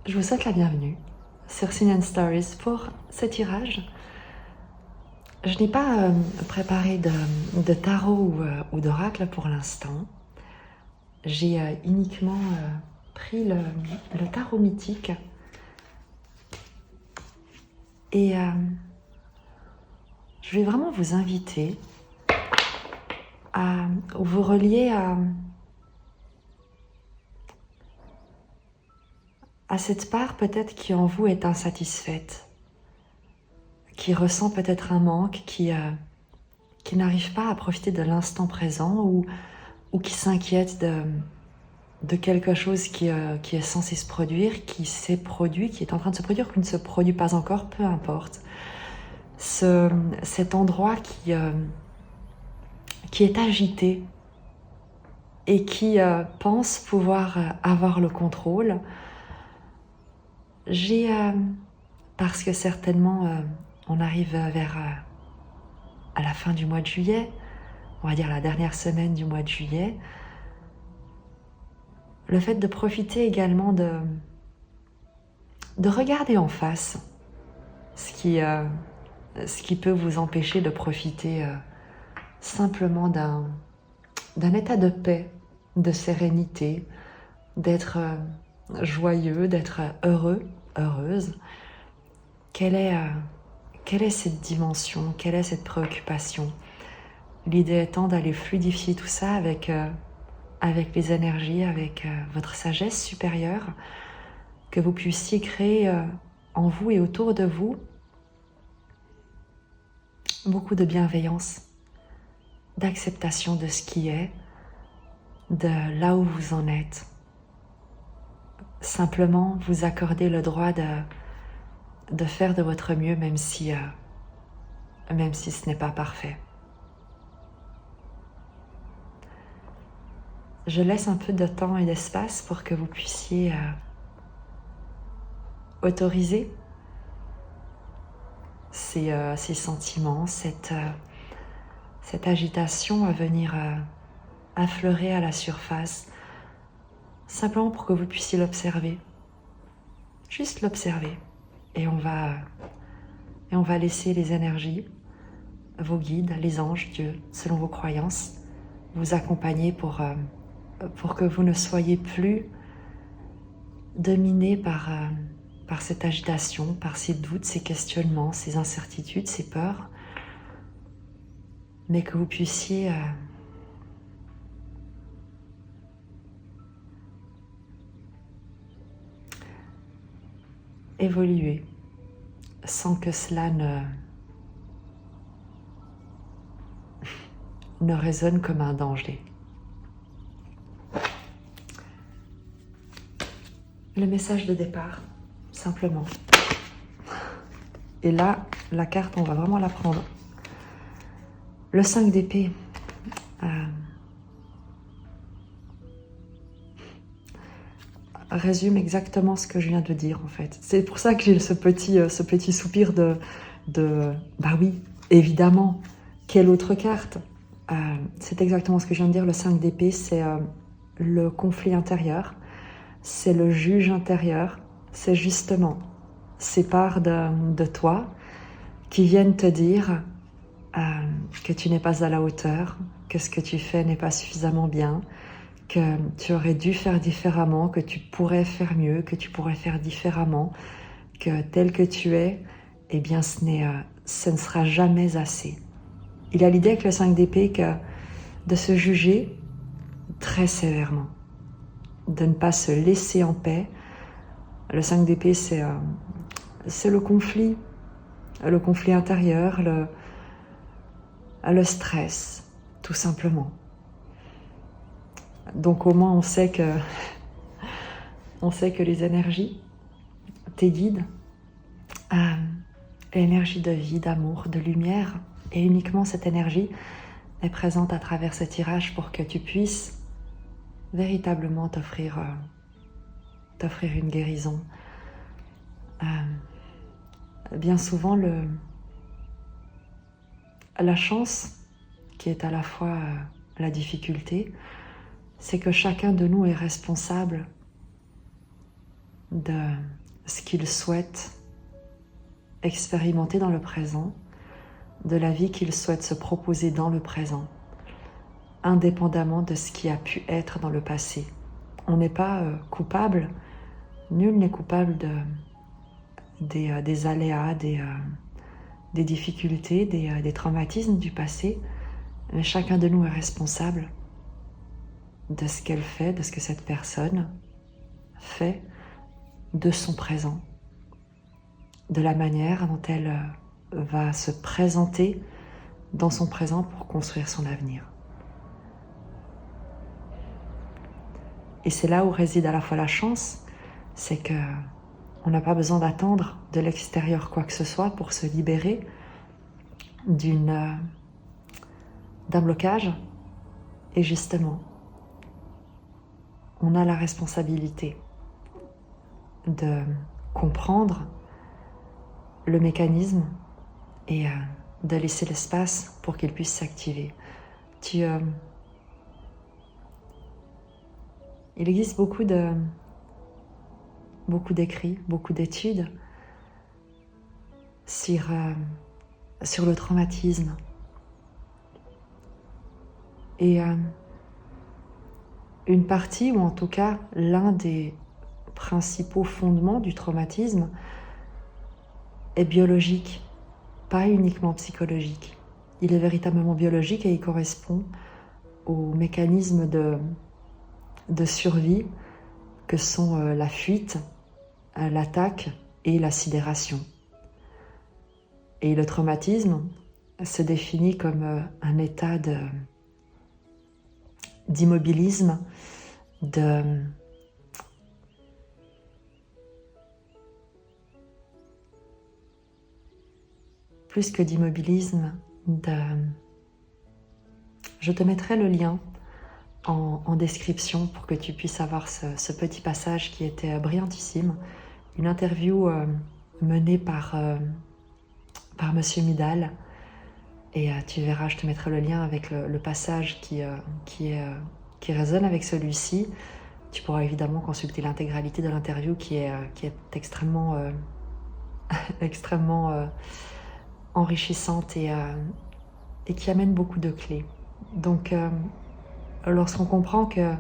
Je vous souhaite la bienvenue sur Sign & Stories pour ce tirage. Je n'ai pas préparé de tarot ou d'oracle pour l'instant. J'ai uniquement pris le tarot mythique et je vais vraiment vous inviter à vous relier à cette part peut-être qui en vous est insatisfaite, qui ressent peut-être un manque, qui n'arrive pas à profiter de l'instant présent ou qui s'inquiète de quelque chose qui est censé se produire, qui s'est produit, qui est en train de se produire, qui ne se produit pas encore, peu importe. Cet endroit qui est agité et qui pense pouvoir avoir le contrôle. Parce que certainement on arrive à la fin du mois de juillet, on va dire la dernière semaine du mois de juillet, le fait de profiter également de regarder en face ce qui peut vous empêcher de profiter simplement d'un état de paix, de sérénité, d'être joyeux, d'être heureux, heureuse. Quelle est cette dimension? Quelle est cette préoccupation? L'idée étant d'aller fluidifier tout ça avec les énergies, avec votre sagesse supérieure, que vous puissiez créer en vous et autour de vous beaucoup de bienveillance, d'acceptation de ce qui est, de là où vous en êtes. Simplement vous accorder le droit de faire de votre mieux, même si ce n'est pas parfait. Je laisse un peu de temps et d'espace pour que vous puissiez autoriser ces sentiments, cette agitation à venir affleurer à la surface, simplement pour que vous puissiez l'observer, juste l'observer. Et on va laisser les énergies, vos guides, les anges, Dieu, selon vos croyances, vous accompagner pour que vous ne soyez plus dominé par cette agitation, par ces doutes, ces questionnements, ces incertitudes, ces peurs, mais que vous puissiez évoluer sans que cela ne résonne comme un danger. Le message de départ, simplement. Et là, la carte, on va vraiment la prendre. Le 5 d'épée. Résume exactement ce que je viens de dire en fait. C'est pour ça que j'ai ce petit soupir de bah oui, évidemment, quelle autre carte? C'est exactement ce que je viens de dire. Le 5 d'épée, c'est le conflit intérieur, c'est le juge intérieur, c'est justement ces parts de toi qui viennent te dire que tu n'es pas à la hauteur, que ce que tu fais n'est pas suffisamment bien, que tu aurais dû faire différemment, que tu pourrais faire mieux, que tu pourrais faire différemment, que tel que tu es, eh bien ce ne sera jamais assez. Il a l'idée avec le 5 d'épée de se juger très sévèrement, de ne pas se laisser en paix. Le 5 d'épée, c'est le conflit intérieur, le stress, tout simplement. Donc au moins on sait que les énergies, tes guides, l'énergie de vie, d'amour, de lumière, et uniquement cette énergie est présente à travers ce tirage pour que tu puisses véritablement t'offrir une guérison. Bien souvent la chance, qui est à la fois la difficulté, c'est que chacun de nous est responsable de ce qu'il souhaite expérimenter dans le présent, de la vie qu'il souhaite se proposer dans le présent, indépendamment de ce qui a pu être dans le passé. On n'est pas coupable, nul n'est coupable des aléas, des difficultés, des traumatismes du passé, mais chacun de nous est responsable de ce qu'elle fait, de ce que cette personne fait de son présent, de la manière dont elle va se présenter dans son présent pour construire son avenir. Et c'est là où réside à la fois la chance, c'est que on n'a pas besoin d'attendre de l'extérieur quoi que ce soit pour se libérer d'un blocage. Et justement, on a la responsabilité de comprendre le mécanisme et de laisser l'espace pour qu'il puisse s'activer. Il existe beaucoup d'écrits, beaucoup d'études sur le traumatisme. Et une partie, ou en tout cas l'un des principaux fondements du traumatisme, est biologique, pas uniquement psychologique. Il est véritablement biologique et il correspond aux mécanismes de survie que sont la fuite, l'attaque et la sidération. Et le traumatisme se définit comme un état d'immobilisme, plus que d'immobilisme, je te mettrai le lien en description pour que tu puisses avoir ce petit passage qui était brillantissime. Une interview menée par Monsieur Midal. Et tu verras, je te mettrai le lien avec le passage qui résonne avec celui-ci. Tu pourras évidemment consulter l'intégralité de l'interview qui est extrêmement, extrêmement enrichissante et qui amène beaucoup de clés. Donc, lorsqu'on comprend que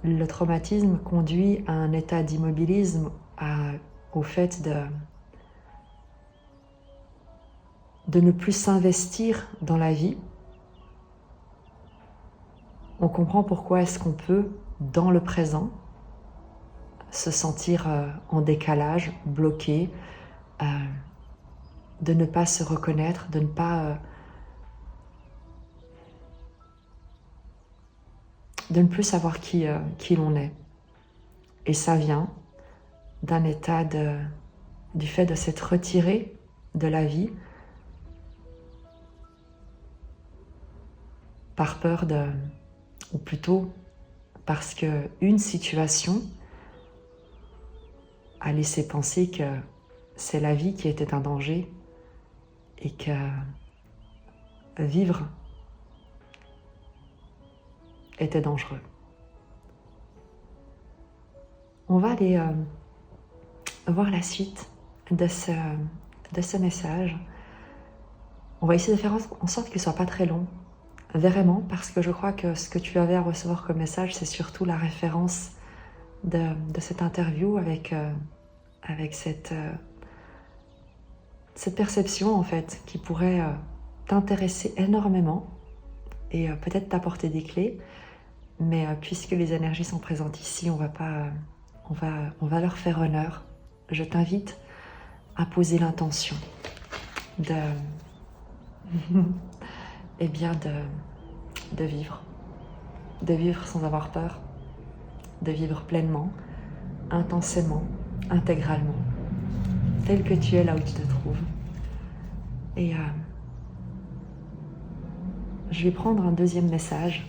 le traumatisme conduit à un état d'immobilisme, au fait de ne plus s'investir dans la vie, on comprend pourquoi est-ce qu'on peut, dans le présent, se sentir en décalage, bloqué, de ne pas se reconnaître, de ne pas de ne plus savoir qui l'on est. Et ça vient d'un état du fait de s'être retiré de la vie par peur ou plutôt parce qu'une situation a laissé penser que c'est la vie qui était un danger et que vivre était dangereux. On va aller voir la suite de ce message. On va essayer de faire en sorte qu'il ne soit pas très long, vraiment, parce que je crois que ce que tu avais à recevoir comme message, c'est surtout la référence de cette interview avec cette perception, en fait, qui pourrait t'intéresser énormément et peut-être t'apporter des clés. Mais puisque les énergies sont présentes ici, on va leur faire honneur. Je t'invite à poser l'intention et bien de vivre sans avoir peur, de vivre pleinement, intensément, intégralement, tel que tu es là où tu te trouves. Et je vais prendre un deuxième message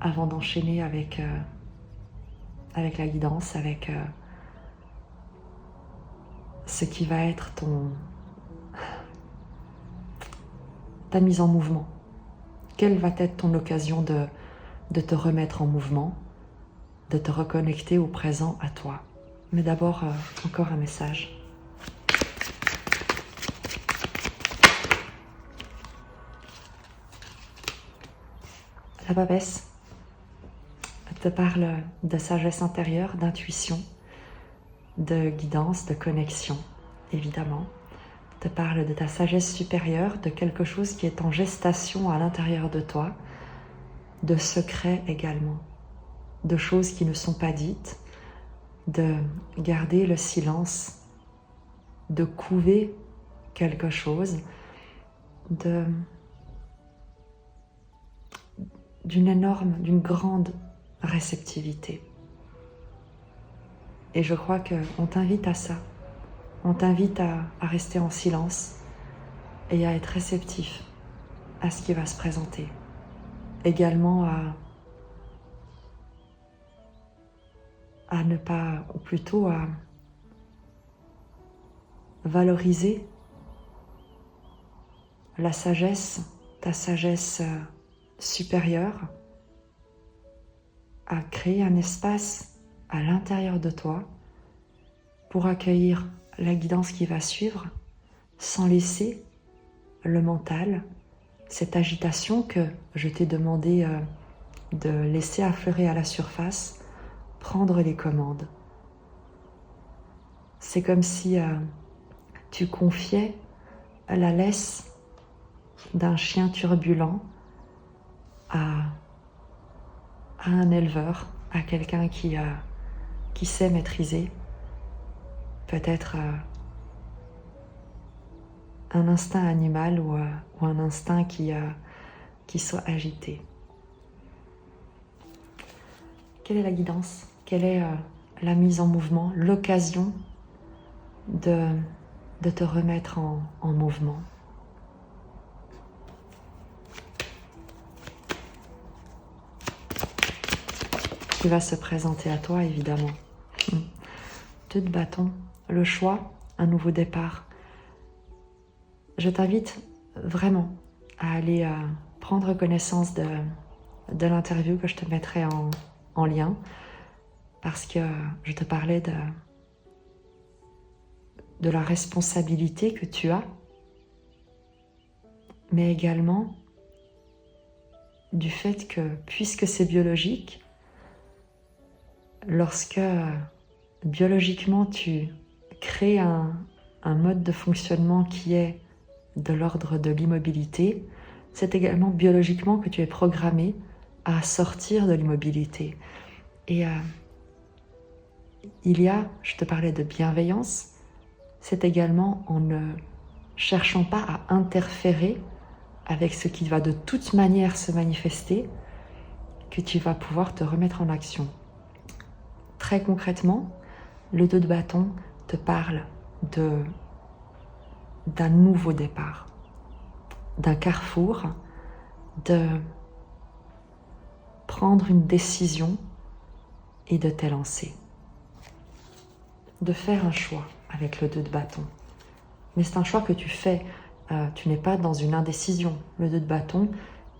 avant d'enchaîner avec la guidance, avec ce qui va être ta mise en mouvement. Quelle va être ton occasion de te remettre en mouvement, de te reconnecter au présent, à toi. Mais d'abord, encore un message. La babesse te parle de sagesse intérieure, d'intuition, de guidance, de connexion, évidemment. Te parle de ta sagesse supérieure, de quelque chose qui est en gestation à l'intérieur de toi, de secrets également, de choses qui ne sont pas dites, de garder le silence, de couver quelque chose, d'une grande réceptivité. Et je crois qu'on t'invite à ça. On t'invite à rester en silence et à être réceptif à ce qui va se présenter. Également à ne pas, ou plutôt à valoriser la sagesse, ta sagesse supérieure, à créer un espace à l'intérieur de toi pour accueillir la guidance qui va suivre sans laisser le mental, cette agitation que je t'ai demandé de laisser affleurer à la surface, prendre les commandes. C'est comme si tu confiais la laisse d'un chien turbulent à un éleveur, à quelqu'un qui sait maîtriser peut-être un instinct animal ou un instinct qui soit agité. Quelle est la guidance? Quelle est la mise en mouvement, l'occasion de te remettre en mouvement? Qui va se présenter à toi, évidemment. 2 de bâton, le choix, un nouveau départ. Je t'invite vraiment à aller prendre connaissance de l'interview que je te mettrai en lien, parce que je te parlais de la responsabilité que tu as, mais également du fait que, puisque c'est biologique, lorsque biologiquement tu crées un mode de fonctionnement qui est de l'ordre de l'immobilité, c'est également biologiquement que tu es programmé à sortir de l'immobilité. Et je te parlais de bienveillance, c'est également en ne cherchant pas à interférer avec ce qui va de toute manière se manifester que tu vas pouvoir te remettre en action. Très concrètement, le 2 de bâton te parle d'un nouveau départ, d'un carrefour, de prendre une décision et de t'élancer, de faire un choix avec le 2 de bâton. Mais c'est un choix que tu fais, tu n'es pas dans une indécision. Le 2 de bâton,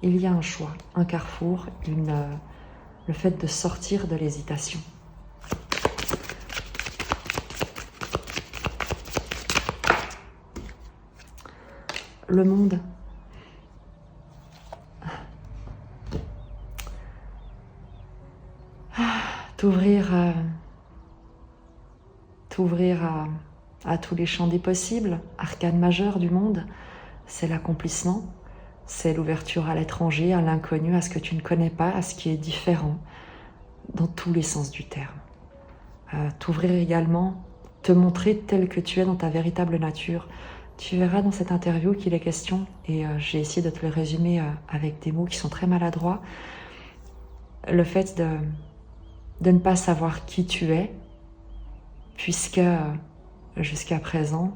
il y a un choix, un carrefour, le fait de sortir de l'hésitation. Le monde. T'ouvrir à tous les champs des possibles, arcane majeure du monde, c'est l'accomplissement, c'est l'ouverture à l'étranger, à l'inconnu, à ce que tu ne connais pas, à ce qui est différent, dans tous les sens du terme. T'ouvrir également, te montrer tel que tu es dans ta véritable nature. Tu verras dans cette interview qu'il est question, et j'ai essayé de te le résumer avec des mots qui sont très maladroits, le fait de ne pas savoir qui tu es, puisque jusqu'à présent,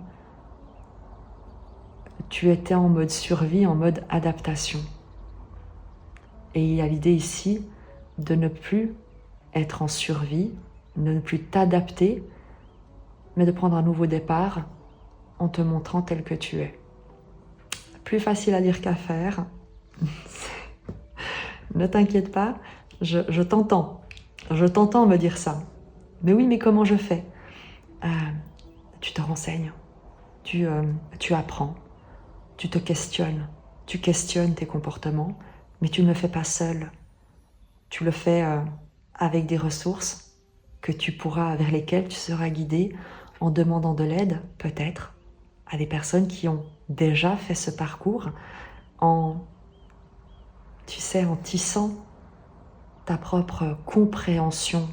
tu étais en mode survie, en mode adaptation. Et il y a l'idée ici de ne plus être en survie, de ne plus t'adapter, mais de prendre un nouveau départ en te montrant tel que tu es. plus facile à dire qu'à faire. Ne t'inquiète pas, je t'entends. Je t'entends me dire ça. Mais oui, mais comment je fais? Tu te renseignes, tu apprends, tu te questionnes. Tu questionnes tes comportements, mais tu ne le fais pas seul. Tu le fais avec des ressources vers lesquelles tu seras guidé en demandant de l'aide, peut-être, à des personnes qui ont déjà fait ce parcours, en tissant ta propre compréhension.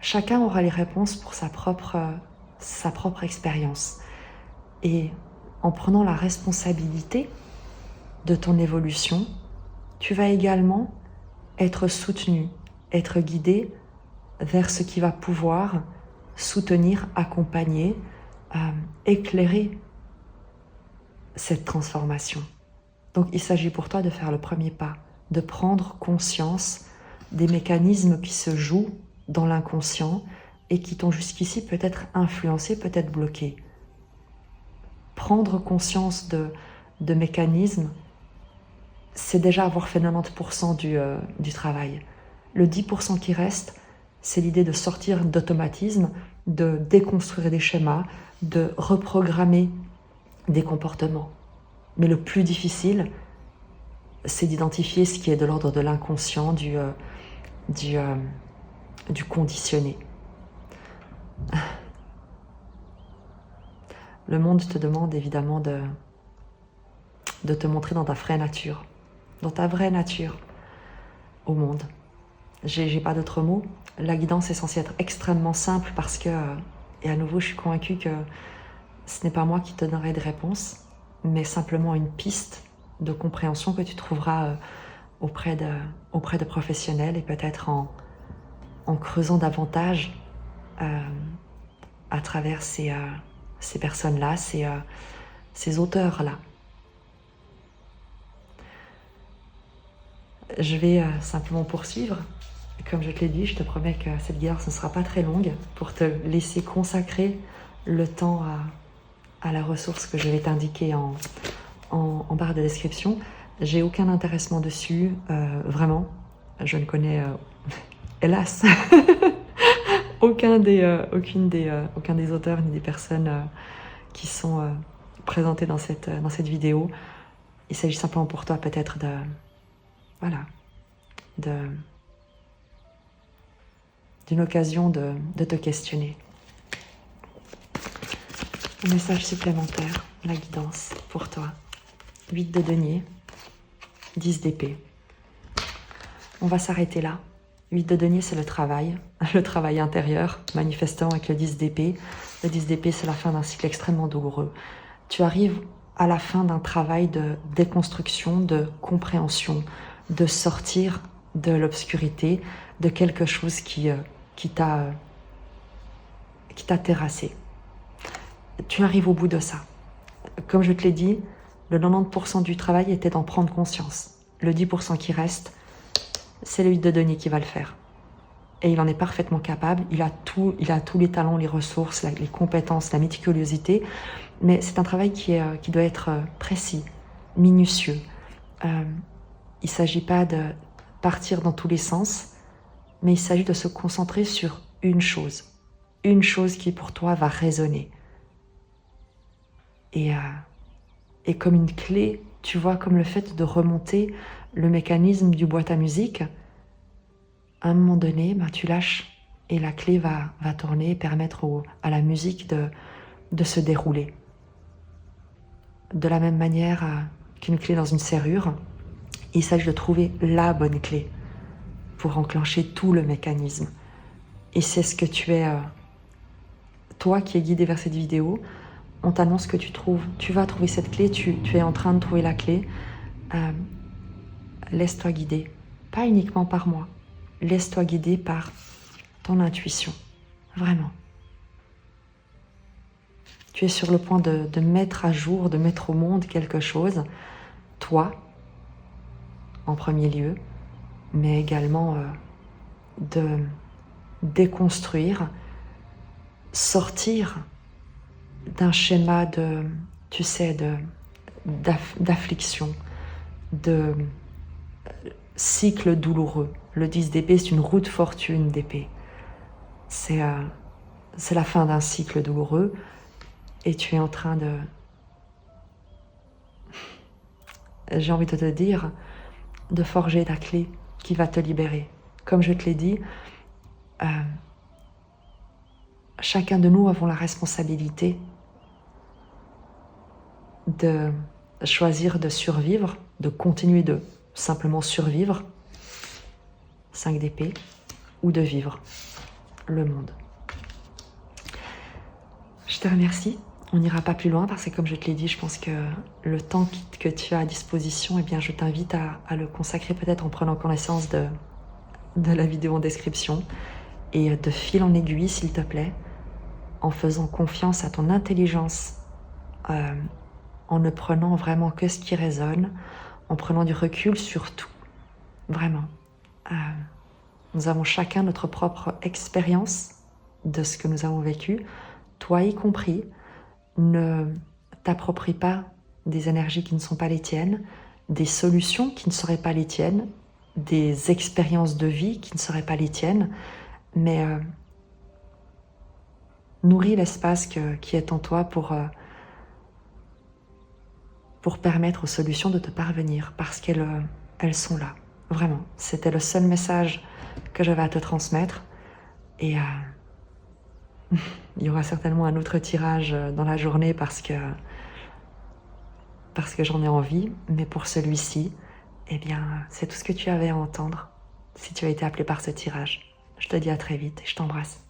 Chacun aura les réponses pour sa propre expérience. Et en prenant la responsabilité de ton évolution, tu vas également être soutenu, être guidé vers ce qui va pouvoir soutenir, accompagner, éclairer cette transformation. Donc il s'agit pour toi de faire le premier pas, de prendre conscience des mécanismes qui se jouent dans l'inconscient et qui t'ont jusqu'ici peut-être influencé, peut-être bloqué. Prendre conscience de mécanismes, c'est déjà avoir fait 90% du travail. Le 10% qui reste, c'est l'idée de sortir d'automatisme, de déconstruire des schémas, de reprogrammer des comportements. Mais le plus difficile, c'est d'identifier ce qui est de l'ordre de l'inconscient, du conditionné. Le monde te demande évidemment de te montrer dans ta vraie nature, au monde. J'ai pas d'autre mot. La guidance est censée être extrêmement simple parce que, et à nouveau, je suis convaincue que ce n'est pas moi qui te donnerai des réponses, mais simplement une piste de compréhension que tu trouveras auprès de professionnels et peut-être en creusant davantage à travers ces personnes-là, ces auteurs-là. Je vais simplement poursuivre. Comme je te l'ai dit, je te promets que cette guerre ne sera pas très longue pour te laisser consacrer le temps à la ressource que je vais t'indiquer en barre de description. J'ai aucun intéressement dessus, vraiment. Je ne connais, hélas, aucun des auteurs ni des personnes qui sont présentées dans cette vidéo. Il s'agit simplement pour toi peut-être d'une occasion de te questionner. Un message supplémentaire, la guidance pour toi. 8 de denier, 10 d'épée. On va s'arrêter là. 8 de denier, c'est le travail intérieur, manifestant avec le 10 d'épée. Le 10 d'épée, c'est la fin d'un cycle extrêmement douloureux. Tu arrives à la fin d'un travail de déconstruction, de compréhension, de sortir de l'obscurité, de quelque chose qui t'a terrassé. Tu arrives au bout de ça. Comme je te l'ai dit, le 90% du travail était d'en prendre conscience. Le 10% qui reste, c'est le 8 de denier qui va le faire. Et il en est parfaitement capable. Il a tous les talents, les ressources, les compétences, la méticulosité. Mais c'est un travail qui doit être précis, minutieux. Il ne s'agit pas de partir dans tous les sens, mais il s'agit de se concentrer sur une chose qui pour toi va résonner. Et comme une clé, tu vois, comme le fait de remonter le mécanisme du boîte à musique, à un moment donné, tu lâches et la clé va tourner et permettre à la musique de se dérouler. De la même manière qu'une clé dans une serrure, il s'agit de trouver la bonne clé pour enclencher tout le mécanisme. Et c'est ce que tu es, toi qui es guidé vers cette vidéo. On t'annonce que tu vas trouver cette clé, tu es en train de trouver la clé. Laisse-toi guider, pas uniquement par moi, laisse-toi guider par ton intuition, vraiment. Tu es sur le point de mettre à jour, de mettre au monde quelque chose, toi, en premier lieu, mais également de déconstruire, sortir d'un schéma tu sais, d'affliction, de cycle douloureux. Le 10 d'épée, c'est une roue de fortune d'épée. C'est la fin d'un cycle douloureux et tu es en train de... J'ai envie de te dire, de forger la clé qui va te libérer. Comme je te l'ai dit, chacun de nous avons la responsabilité de choisir de survivre, de continuer de simplement survivre, 5 d'épée, ou de vivre le monde. Je te remercie. On n'ira pas plus loin parce que comme je te l'ai dit, je pense que le temps que tu as à disposition, eh bien, je t'invite à le consacrer peut-être en prenant connaissance de la vidéo en description et de fil en aiguille, s'il te plaît, en faisant confiance à ton intelligence, en ne prenant vraiment que ce qui résonne, en prenant du recul sur tout, vraiment. Nous avons chacun notre propre expérience de ce que nous avons vécu, toi y compris. Ne t'approprie pas des énergies qui ne sont pas les tiennes, des solutions qui ne seraient pas les tiennes, des expériences de vie qui ne seraient pas les tiennes, mais nourris l'espace qui est en toi pour permettre aux solutions de te parvenir, parce qu'elles sont là, vraiment. C'était le seul message que j'avais à te transmettre, et il y aura certainement un autre tirage dans la journée parce que j'en ai envie, mais pour celui-ci, eh bien, c'est tout ce que tu avais à entendre si tu as été appelé par ce tirage. Je te dis à très vite et je t'embrasse.